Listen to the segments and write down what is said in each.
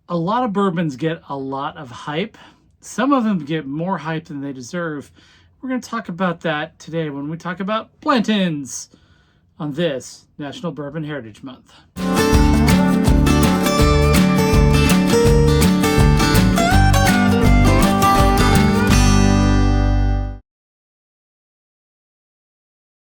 A lot of bourbons get a lot of hype. Some of them get more hype than they deserve. We're going to talk about that today when we talk about Blanton's on this National Bourbon Heritage Month.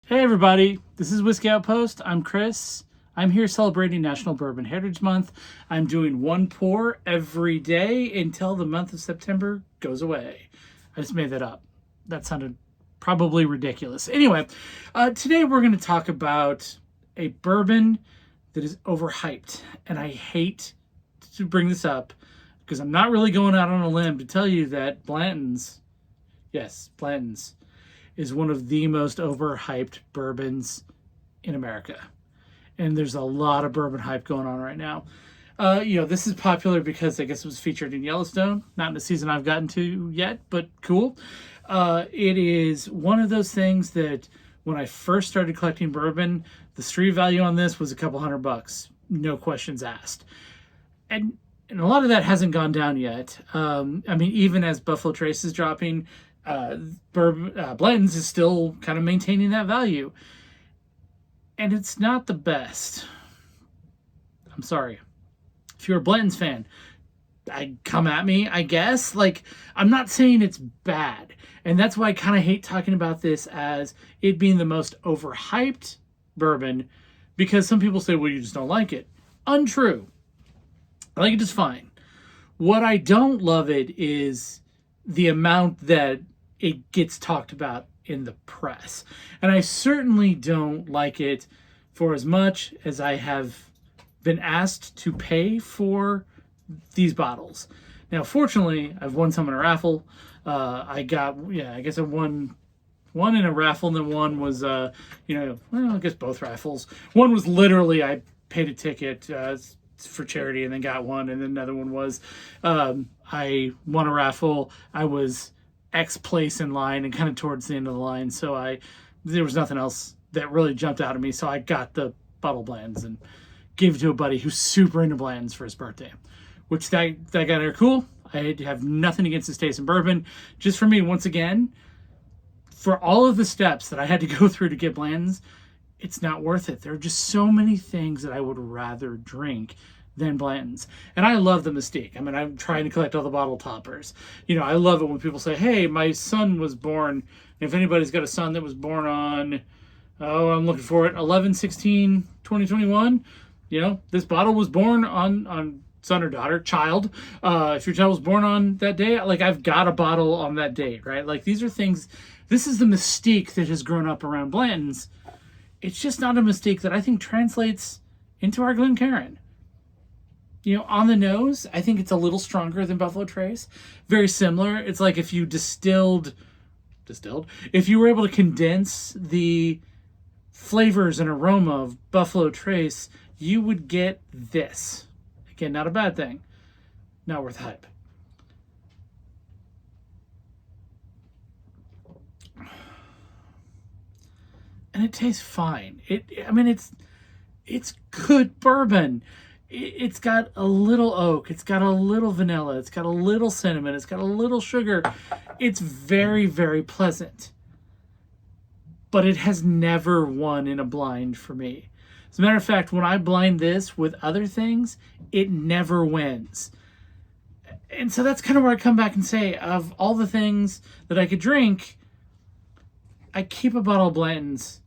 Hey everybody, this is Whiskey Outpost. I'm Chris. I'm here celebrating National Bourbon Heritage Month. I'm doing one pour every day until the month of September goes away. I just made that up. That sounded probably ridiculous. Anyway, today we're going to talk about a bourbon that is overhyped. And I hate to bring this up because I'm not really going out on a limb to tell you that Blanton's, yes, Blanton's, is one of the most overhyped bourbons in America. And there's a lot of bourbon hype going on right now. This is popular because I guess it was featured in Yellowstone. Not in a season I've gotten to yet, but cool. It is one of those things that when I first started collecting bourbon, the street value on this was a couple $100, no questions asked. And a lot of that hasn't gone down yet. Even as Buffalo Trace is dropping, Blanton's is still kind of maintaining that value. And it's not the best. I'm sorry. If you're a Blanton's fan, come at me, I guess. I'm not saying it's bad. And that's why I kind of hate talking about this as it being the most overhyped bourbon, because some people say, well, you just don't like it. Untrue. I like it just fine. What I don't love it is the amount that it gets talked about in the press. And I certainly don't like it for as much as I have been asked to pay for these bottles. Now, fortunately, I've won some in a raffle. I won one in a raffle, and then one was, I guess both raffles. One was literally I paid a ticket for charity and then got one, and then another one was I won a raffle. I was X place in line and kind of towards the end of the line, so there was nothing else that really jumped out at me, so I got the bottle Blanton's and gave it to a buddy who's super into Blanton's for his birthday, which that guy are cool. I have nothing against his taste in bourbon. Just for me, once again, for all of the steps that I had to go through to get Blanton's, it's not worth it. There are just so many things that I would rather drink than Blanton's. And I love the mystique. I'm trying to collect all the bottle toppers. I love it when people say, hey, my son was born. If anybody's got a son that was born on, I'm looking for it, 11/16/2021, this bottle was born on son or daughter, child. If your child was born on that day, I've got a bottle on that date, right? These are things, this is the mystique that has grown up around Blanton's. It's just not a mystique that I think translates into our Glencairn. On the nose, I think it's a little stronger than Buffalo Trace. Very similar. It's like if you if you were able to condense the flavors and aroma of Buffalo Trace, you would get this. Again, not a bad thing. Not worth hype. And it tastes fine. It's good bourbon. It's got a little oak. It's got a little vanilla. It's got a little cinnamon. It's got a little sugar. It's very, very pleasant. But it has never won in a blind for me. As a matter of fact, when I blind this with other things, it never wins. And so that's kind of where I come back and say, of all the things that I could drink, I keep a bottle of Blanton's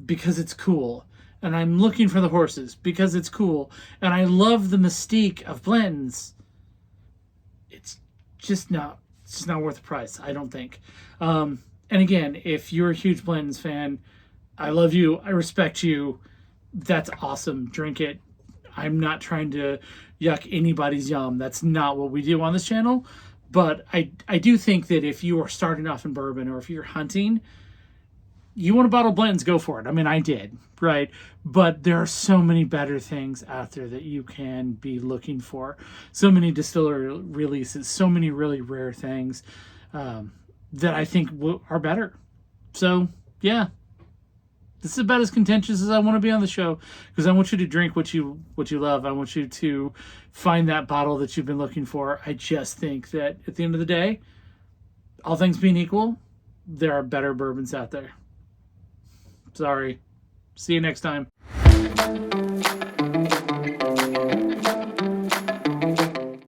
because it's cool. And I'm looking for the horses because it's cool. And I love the mystique of Blanton's. It's just not worth the price, I don't think. And again, if you're a huge Blanton's fan, I love you. I respect you. That's awesome. Drink it. I'm not trying to yuck anybody's yum. That's not what we do on this channel. But I do think that if you are starting off in bourbon or if you're hunting, you want a bottle of Blanton's, go for it. I did, right? But there are so many better things out there that you can be looking for. So many distillery releases, so many really rare things that I think are better. So, yeah, This is about as contentious as I want to be on the show, because I want you to drink what you love. I want you to find that bottle that you've been looking for. I just think that at the end of the day, all things being equal, there are better bourbons out there. Sorry. See you next time.